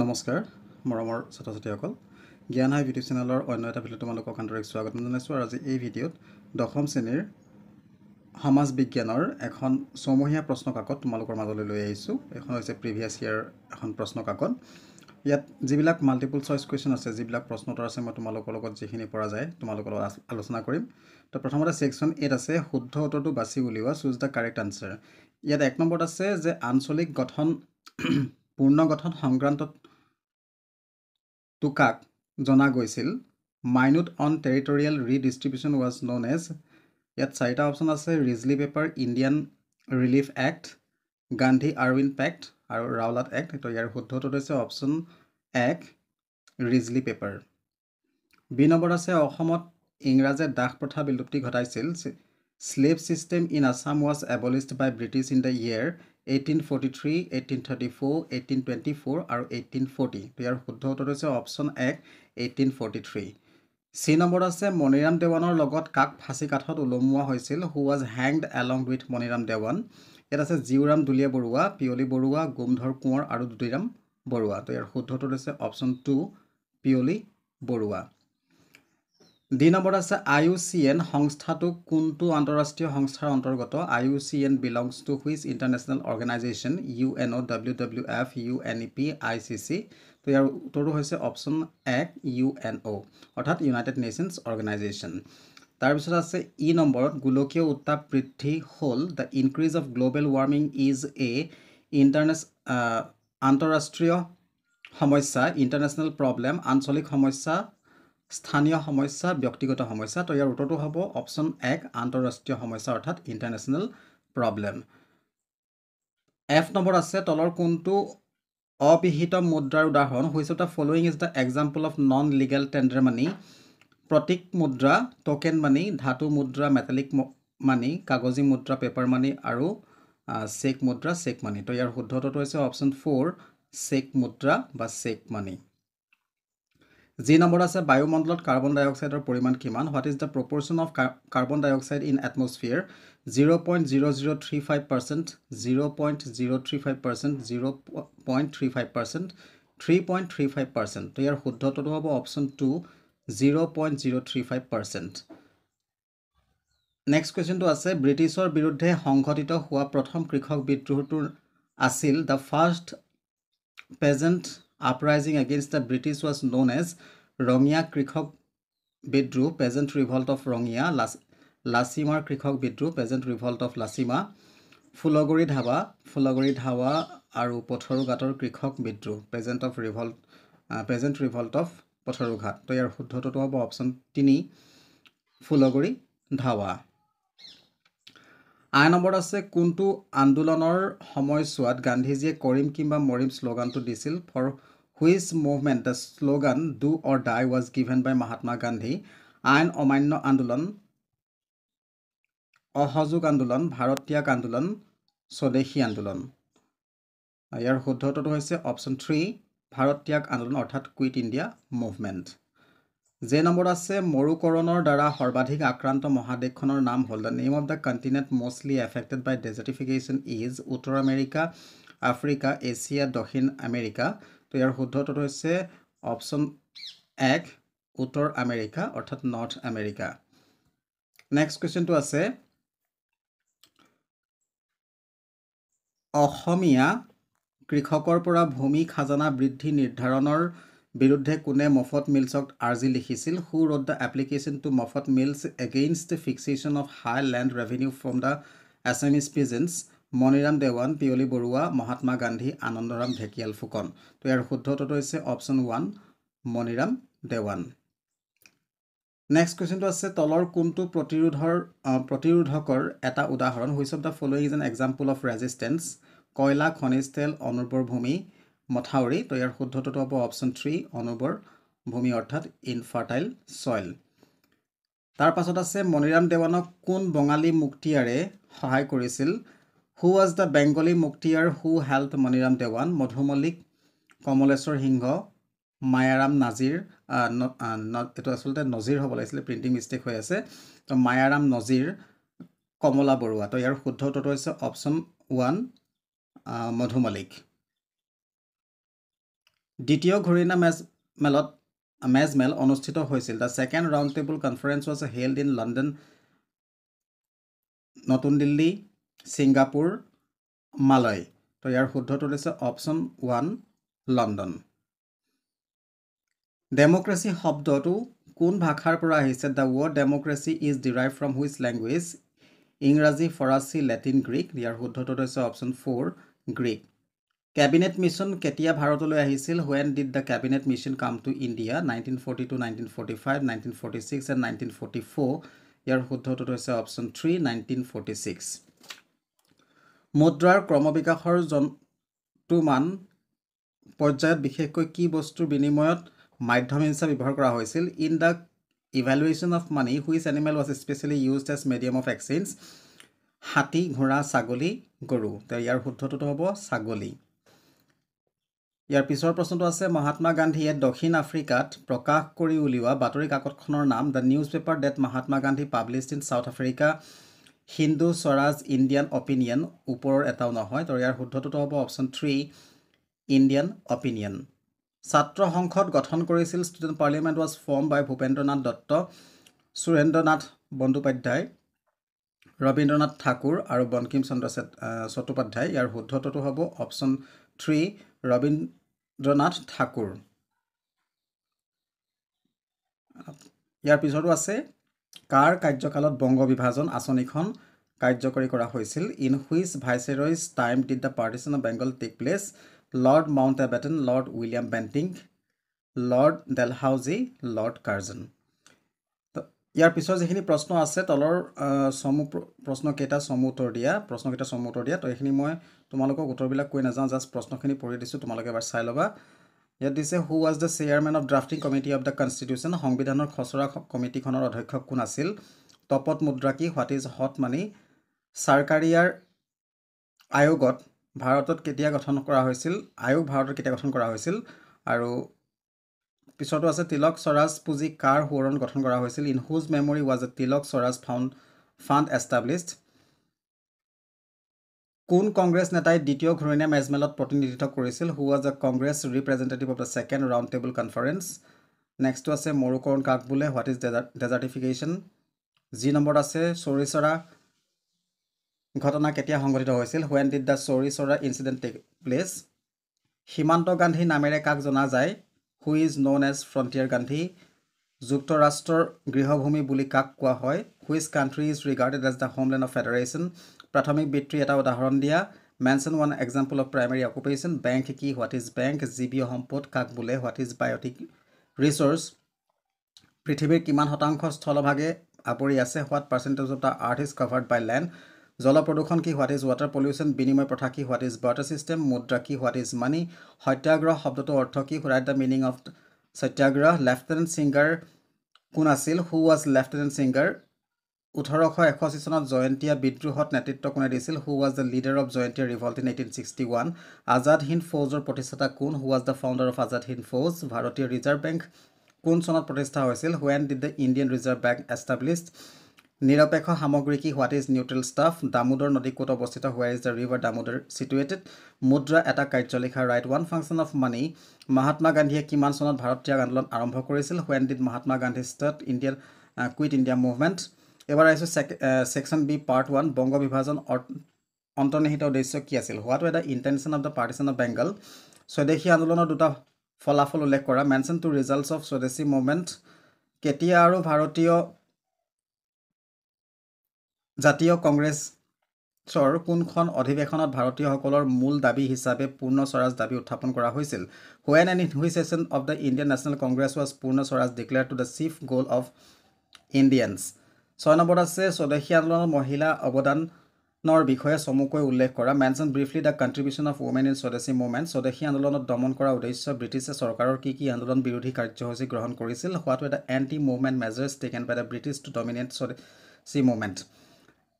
নমস্কাৰ মৰমৰ ছাত্ৰ-ছাত্ৰীসকল জ্ঞান হাই ইউটিউব চেনেলৰ অন্য এটা ভিডিঅ' তোমালোকক আন্তৰিক স্বাগতম জনাইছোঁ আৰু আজি এই ভিডিঅ'ত দশম শ্ৰেণীৰ সমাজ বিজ্ঞানৰ এখন ছমহীয়া প্ৰশ্ন কাকত তোমালোকৰ মাজলৈ লৈ আহিছোঁ। এখন হৈছে প্ৰিভিয়াছ ইয়াৰ এখন প্ৰশ্ন কাকত। ইয়াত যিবিলাক মাল্টিপল চইচ কুৱেশ্যন আছে, যিবিলাক প্ৰশ্ন উত্তৰ আছে, মই তোমালোকৰ লগত যিখিনি পৰা যায় তোমালোকৰ লগত আলোচনা কৰিম। তো প্ৰথমতে ছেকশ্যন 8 আছে শুদ্ধ উত্তৰটো বাছি উলিওৱা, চুজ দ্য কাৰেক্ট আনচাৰ। ইয়াত 1 নম্বৰত আছে যে আঞ্চলিক গঠন পূৰ্ণ গঠন সংক্ৰান্তত কাক জনা গৈছিল। Minute on territorial redistribution was known as. ইয়াত 4টা অপশ্যন আছে Risley paper, Indian relief act, Gandhi Irwin pact আৰু ৰাওলাট এক্ট। তো ইয়াৰ শুদ্ধ উত্তৰটো হৈছে option 1 Risley paper. B number আছে অসমত ইংৰাজে দাস প্ৰথা বিলুপ্তি ঘটাইছিল। Slave system in Assam was abolished by British in the year 1843, 1834, 1824 আৰু 1840। তো ইয়াৰ শুদ্ধ উত্তৰটো হৈছে অপশ্যন 1 1843। চি নম্বৰ আছে মণিৰাম দেৱানৰ লগত কাক ফাঁচী কাঠত ওলমোৱা হৈছিল। Who was hanged along with Maniram Dewan. ইয়াত আছে জীউৰাম দুলীয়া বৰুৱা, পিয়লি বৰুৱা, গোমধৰ কোঁৱৰ আৰু দুতিৰাম বৰুৱা। তো ইয়াৰ শুদ্ধ উত্তৰটো হৈছে option 2 Piyali Barua. D number আছে IUCN সংস্থাটো কোনটো আন্তঃৰাষ্ট্ৰীয় সংস্থাৰ অন্তৰ্গত। IUCN belongs to which international organisation. UNO, WWF, UNEP, ICC। তো ইয়াৰ উত্তৰটো হৈছে অপশ্যন 1 UNO অৰ্থাৎ ইউনাইটেড নেশ্যনছ অৰ্গেনাইজেশ্যন। তাৰপিছত আছে ই নম্বৰত গোলকীয় উত্তাপ বৃদ্ধি হ'ল the increase of global warming is a আন্তঃৰাষ্ট্ৰীয় সমস্যা, ইণ্টাৰনেশ্যনেল প্ৰব্লেম, আঞ্চলিক সমস্যা, স্থানীয় সমস্যা, ব্যক্তিগত সমস্যা। তো ইয়াৰ উত্তৰটো হ'ব অপশ্যন 1 আন্তঃৰাষ্ট্ৰীয় সমস্যা অৰ্থাৎ ইণ্টাৰনেশ্যনেল প্ৰব্লেম। এফ নম্বৰ আছে তলৰ কোনটো অবিহিত মুদ্ৰাৰ উদাহৰণ। Which of the following is the example of non legal tender money. প্ৰতীক মুদ্ৰা টোকেন মানি, ধাতু মুদ্ৰা মেটালিক মানি, কাগজী মুদ্ৰা পেপাৰ মানি আৰু চেক মুদ্ৰা চেক মানি। তো ইয়াৰ শুদ্ধ উত্তৰটো হৈছে অপশ্যন 4 চেক মুদ্ৰা বা চেক মানি। যি নম্বৰ আছে বায়ুমণ্ডলত কাৰ্বন ডাই অক্সাইডৰ পৰিমাণ কিমান। What is the proportion of carbon dioxide in atmosphere. 0.0035%, 0.035%, 0.35%, 3.35%। তো ইয়াৰ শুদ্ধ উত্তৰটো হ'ব অপশ্যন 2 0.035%। নেক্সট কুৱেশ্যনটো আছে ব্ৰিটিছৰ বিৰুদ্ধে সংঘটিত হোৱা প্ৰথম কৃষক বিদ্ৰোহটো আছিল the first peasant uprising against the British was known as. Rangia কৃষক বিদ্ৰোহ, পেজেণ্ট ৰিভল্ট অফ ৰঙিয়া। লাচিমাৰ কৃষক বিদ্ৰোহ, peasant revolt of Lachima. Phulaguri Dhawa আৰু পথৰুঘাটৰ কৃষক বিদ্ৰোহ, পেজেণ্ট ৰিভল্ট অফ পথৰুঘাট। তো ইয়াৰ শুদ্ধ উত্তৰটো হ'ব অপশ্যন 3 ফুলগুৰি ধাৱা। আই নম্বৰত আছে কোনটো আন্দোলনৰ সময়ছোৱাত গান্ধীজীয়ে কৰিম কিম্বা মৰিম শ্লোগানটো দিছিল। For which movement the slogan do or die was given by Mahatma Gandhi. আইন অমান্য আন্দোলন, অসহযোগ আন্দোলন, ভাৰত ত্যাগ আন্দোলন, স্বদেশী আন্দোলন। ইয়াৰ শুদ্ধ উত্তৰটো হৈছে অপশ্যন 3 ভাৰত ত্যাগ আন্দোলন অৰ্থাৎ কুইট ইণ্ডিয়া মুভমেণ্ট। যে নম্বৰ আছে মৰুকৰণৰ দ্বাৰা সৰ্বাধিক আক্ৰান্ত মহাদেশখনৰ নাম হ'ল। The name of the continent mostly affected by desertification is. উত্তৰ আমেৰিকা, আফ্ৰিকা, এছিয়া, দক্ষিণ আমেৰিকা। তো ইয়াৰ শুদ্ধ উত্তৰটো হৈছে অপশ্যন 1 উত্তৰ আমেৰিকা অৰ্থাৎ নৰ্থ আমেৰিকা। নেক্সট কুৱেশ্যনটো আছে অসমীয়া কৃষকৰ পৰা ভূমি খাজানা বৃদ্ধি নিৰ্ধাৰণৰ বিৰুদ্ধে কোনে মফত মিলছক আৰ্জি লিখিছিল। Who wrote the application to Moffat Mills against fixation of high land revenue from the Assamese peasants. Maniram Dewan, Piyali Barua, Mahatma Gandhi, Anandaram Dhekial Phukan. তো ইয়াৰ শুদ্ধ উত্তৰটো হৈছে অপশ্যন 1 মণিৰাম দেৱান। নেক্সট কুৱেশ্যনটো আছে তলৰ কোনটো প্ৰতিৰোধকৰ এটা উদাহৰণ। Which of the following is an example of resistance. কয়লা, খনিজ তেল, অনুৰ্বৰ ভূমি, মথাউৰি। তো ইয়াৰ শুদ্ধ উত্তৰটো হ'ব অপশ্যন 3 অনুৰ্বৰ ভূমি অৰ্থাৎ ইনফাৰ্টাইল ছইল। তাৰ পাছত আছে মণিৰাম দেৱানক কোন বঙালী মুক্তিয়াৰে সহায় কৰিছিল। Who was the Bengali Mukhtiar who help Maniram Dewan. Madhu Mallik, Kamaleswar Singha, Mayaram Nazir. এইটো আচলতে নজিৰ হ'ব লাগিছিলে, প্ৰিণ্টিং মিষ্টেক হৈ আছে। তো মায়াৰাম নজিৰ, কমলা বৰুৱা। তো ইয়াৰ শুদ্ধ উত্তৰটো হৈছে অপশ্যন 1 মধু মল্লিক। দ্বিতীয় ঘূৰণীয়া মেজমেল অনুষ্ঠিত হৈছিল the second round table conference was held in London নতুন দিল্লী ছিংগাপুৰ মালয় তো ইয়াৰ শুদ্ধটো হৈছে অপশ্যন 1 লণ্ডন ডেম'ক্ৰেচি শব্দটো কোন ভাষাৰ পৰা আহিছে the word democracy is derive from which language ইংৰাজী ফৰাচী লেটিন গ্ৰীক ইয়াৰ শুদ্ধটো হৈছে অপশ্যন 4 গ্ৰীক কেবিনেট মিছন কেতিয়া ভাৰতলৈ আহিছিল when did the cabinet mission come to India 1942 1945 1946 and 1944 ইয়াৰ শুদ্ধটো হৈছে অপশ্যন 3 1946 মুদ্ৰাৰ ক্ৰমবিকাশৰ মান পৰ্যায়ত বিশেষকৈ কি বস্তুৰ বিনিময়ত মাধ্যম হিচাপে ব্যৱহাৰ কৰা হৈছিল in the evaluation of money which animal was specially used as medium of exchange হাতী ঘোঁৰা ছাগলী গৰু তো ইয়াৰ শুদ্ধটো হ'ব ছাগলী ইয়াৰ পিছৰ প্ৰশ্নটো আছে মহাত্মা গান্ধীয়ে দক্ষিণ আফ্ৰিকাত প্ৰকাশ কৰি উলিওৱা বাতৰি কাকতখনৰ নাম the newspaper that Mahatma Gandhi published in South Africa Hind Swaraj Indian Opinion ওপৰৰ এটাও নহয় তো ইয়াৰ শুদ্ধটো হ'ব অপশ্যন 3 ইণ্ডিয়ান অপিনিয়ন ছাত্ৰ সংসদ গঠন কৰিছিল ষ্টুডেণ্ট পাৰ্লিয়ামেণ্ট ৱাজ ফৰ্ম বাই ভূপেন্দ্ৰনাথ দত্ত সুৰেন্দ্ৰনাথ বন্দ্যোপাধ্যায় ৰবীন্দ্ৰনাথ ঠাকুৰ আৰু বংকিম চন্দ্ৰ চট্টোপাধ্যায় ইয়াৰ শুদ্ধটো হ'ব অপশ্যন 3 ৰবীন্দ্ৰনাথ ঠাকুৰ ইয়াৰ পিছতো আছে কাৰ কাৰ্যকালত বংগ বিভাজন আঁচনিখন কাৰ্যকৰী কৰা হৈছিল in which viceroy's time did the partition of Bengal take place lord Mountbatten lord William Bentinck lord Dalhousie lord Curzon ইয়াৰ পিছৰ যিখিনি প্ৰশ্ন আছে তলৰ প্ৰশ্নকেইটা চমু উত্তৰ দিয়া তো এইখিনি মই তোমালোকক উত্তৰবিলাক কৈ নাযাওঁ জাষ্ট প্ৰশ্নখিনি পঢ়ি দিছোঁ তোমালোকে এবাৰ চাই ল'বা ইয়াত দিছে হু was the chairman of drafting committee of the constitution সংবিধানৰ খচৰা কমিটিখনৰ অধ্যক্ষ কোন আছিল তপত মুদ্ৰা কি হোৱাট ইজ হট মানি চৰকাৰীয়াৰ আয়োগত ভাৰতত কেতিয়া গঠন কৰা হৈছিল আৰু পিছতো আছে তিলক স্বৰাজ পুঁজি কাৰ সোঁৱৰণত গঠন কৰা হৈছিল in whose memory was a Tilak Swaraj fund established কোন কংগ্ৰেছ নেতাই দ্বিতীয় ঘূৰণীয়া মেজমেলত প্ৰতিনিধিত্ব কৰিছিল who was the Congress representative of the second round table conference নেক্সটটো আছে মৰুকৰণ কাক বোলে হোৱাট ইজ ডেজাৰ্টিফিকেশ্যন যি নম্বৰত আছে চৌৰি চৰা ঘটনা কেতিয়া সংঘটিত হৈছিল when did the চৌৰি চৰা ইনচিডেণ্ট টেক প্লেচ সীমান্ত গান্ধী নামেৰে কাক জনা যায় who is known as Frontier Gandhi যুক্তৰাষ্ট্ৰৰ গৃহভূমি বুলি কাক কোৱা হয় which country is regarded as the homeland of federation প্ৰাথমিক বৃত্তিৰ এটা উদাহৰণ দিয়া mention one example of primary occupation bank কি হোৱাট ইজ বেংক জীৱীয় সম্পদ কাক বোলে হোৱাট ইজ বায়'টিক ৰিচোৰ্চ পৃথিৱীৰ কিমান শতাংশ স্থলভাগে আৱৰি আছে what percentage of the earth is covered by land জল প্ৰদূষণ কি হোৱাট ইজ ৱাটাৰ পলিউশ্যন বিনিময় প্ৰথা কি হোৱাট ইজ বাৰ্টাৰ ছিষ্টেম মুদ্ৰা কি হোৱাট ইজ মানি সত্যাগ্ৰহ শব্দটোৰ অৰ্থ কি right the meaning of satyagraha lieutenant singer কোন আছিল হু ৱাজ লেফটেনেণ্ট ছিংগাৰ 1881 চনত জয়ন্তীয়া বিদ্ৰোহত নেতৃত্ব কোনে দিছিল who was the leader of Jaintia revolt in 1861 Azad Hind ফৌজৰ প্ৰতিষ্ঠাতা কোন who was the founder of Azad Hind Fauj ভাৰতীয় ৰিজাৰ্ভ বেংক কোন চনত প্ৰতিষ্ঠা হৈছিল when did the Indian reserve bank established নিৰপেক্ষ সামগ্ৰী কি what is neutral stuff Damodar নদী ক'ত অৱস্থিত where is the river Damodar situated মুদ্ৰা এটা কাৰ্যলিখা write one function of money Mahatma গান্ধীয়ে কিমান চনত ভাৰত ত্যাগ আন্দোলন আৰম্ভ কৰিছিল when did Mahatma Gandhi start Quit India movement এবাৰ আহিছোঁ ছেকশ্যন বি পাৰ্ট 1 বংগ বিভাজন অন্তৰ্নিহিত উদ্দেশ্য কি আছিল what were the intention of the partition of Bengal স্বদেশী আন্দোলনৰ দুটা ফলাফল উল্লেখ কৰা মেনশ্যন টু ৰিজাল্টছ অফ স্বদেশী মুভমেণ্ট কেতিয়া আৰু ভাৰতীয় জাতীয় কংগ্ৰেছৰ কোনখন অধিৱেশনত ভাৰতীয়সকলৰ মূল দাবী হিচাপে পূৰ্ণ স্বৰাজ দাবী উত্থাপন কৰা হৈছিল when and in which session of the Indian National Congress was পূৰ্ণ Swaraj declared to the chief goal of Indians 6 নম্বৰত আছে স্বদেশী আন্দোলনৰ মহিলা অৱদানৰ বিষয়ে চমুকৈ উল্লেখ কৰা mention briefly the contribution of women in স্বদেশী মুভমেণ্ট স্বদেশী আন্দোলনত দমন কৰা উদ্দেশ্য ব্ৰিটিছে চৰকাৰৰ কি কি আন্দোলন বিৰোধী কাৰ্যসূচী গ্ৰহণ কৰিছিল what were the anti movement measures taken by the British to dominate Swadeshi movement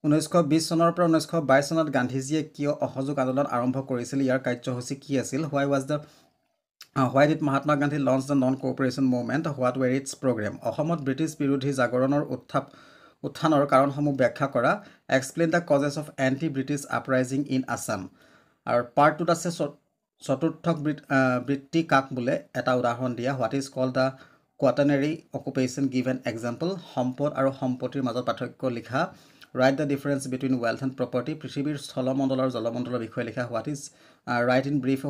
1920 চনৰ পৰা 1922 চনত গান্ধীজীয়ে কিয় অসহযোগ আন্দোলন আৰম্ভ কৰিছিল ইয়াৰ কাৰ্যসূচী কি আছিল why did Mahatma Gandhi launch the non cooperation movement what were its programme অসমত ব্ৰিটিছ বিৰোধী জাগৰণৰ উত্থানৰ কাৰণসমূহ ব্যাখ্যা কৰা explain the causes of anti British uprising in Assam আৰু পাৰ্ট 2 আছে চতুৰ্থক বৃত্তি কাক বোলে এটা উদাহৰণ দিয়া what is called the quaternary occupation give an example সম্পদ আৰু সম্পত্তিৰ মাজত পাৰ্থক্য লিখা write the difference between wealth and property পৃথিৱীৰ স্থলমণ্ডল আৰু জলমণ্ডলৰ বিষয়ে লিখা what is write in brief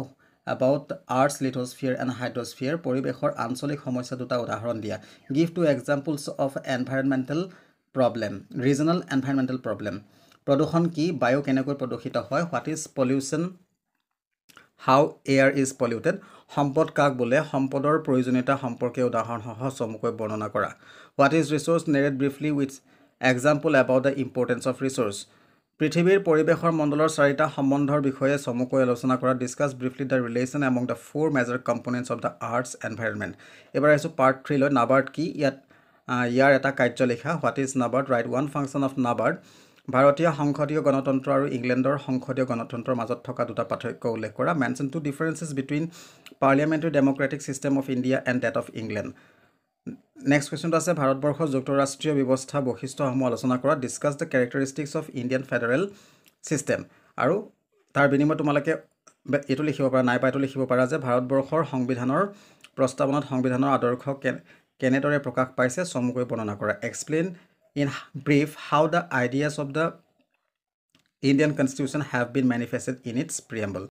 about Earth's lithosphere and hydrosphere পৰিৱেশৰ আঞ্চলিক সমস্যা দুটা উদাহৰণ দিয়া give two examples of environmental problem regional environmental problem প্ৰদূষণ কি বায়ু কেনেকৈ প্ৰদূষিত হয় what is pollution how air is polluted সম্পদ কাক বোলে সম্পদৰ প্ৰয়োজনীয়তা সম্পৰ্কে উদাহৰণসহ চমুকৈ বৰ্ণনা কৰা what is resource narrate briefly with example about the importance of resource পৃথিৱীৰ পৰিৱেশৰ মণ্ডলৰ চাৰিটা সম্বন্ধৰ বিষয়ে চমুকৈ আলোচনা কৰা discuss briefly the relation among the four major components of the আৰ্থছ environment এবাৰ আহিছোঁ পাৰ্ট 3 লৈ নাবাৰ্ড কি ইয়াৰ এটা কাৰ্য লিখা what is NABARD right one function of NABARD ভাৰতীয় সংসদীয় গণতন্ত্ৰ আৰু ইংলেণ্ডৰ সংসদীয় গণতন্ত্ৰৰ মাজত থকা দুটা পাৰ্থক্য উল্লেখ কৰা mention two differences between parliamentary democratic system of India and that of England next কুৱেশ্যনটো আছে ভাৰতবৰ্ষৰ যুক্তৰাষ্ট্ৰীয় ব্যৱস্থা বৈশিষ্ট্যসমূহ আলোচনা কৰা discuss the characteristics of Indian federal system আৰু তাৰ বিনিময়ত তোমালোকে এইটো লিখিব পাৰা নাইবা এইটো লিখিব পাৰা যে ভাৰতবৰ্ষৰ সংবিধানৰ প্ৰস্তাৱনাত সংবিধানৰ আদৰ্শ কেনেদৰে প্ৰকাশ পাইছে চমুকৈ বৰ্ণনা কৰা explain in brief how the ideas of the Indian constitution have been manifested in its প্ৰিএম্বল